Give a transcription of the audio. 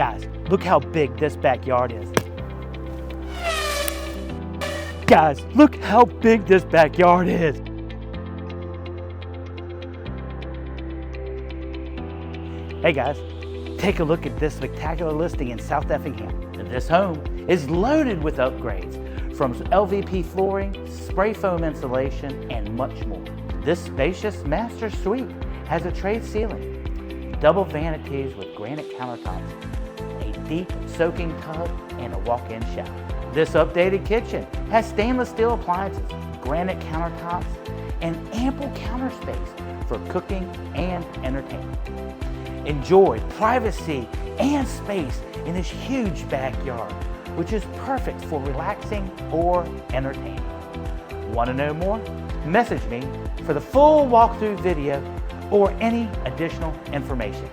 Guys, look how big this backyard is. Guys, look how big this backyard is. Hey guys, take a look at this spectacular listing in South Effingham. This home is loaded with upgrades from LVP flooring, spray foam insulation, and much more. This spacious master suite has a tray ceiling, double vanities with granite countertops, a deep soaking tub, and a walk-in shower. This updated kitchen has stainless steel appliances, granite countertops, and ample counter space for cooking and entertainment. Enjoy privacy and space in this huge backyard, which is perfect for relaxing or entertaining. Want to know more? Message me for the full walkthrough video or any additional information.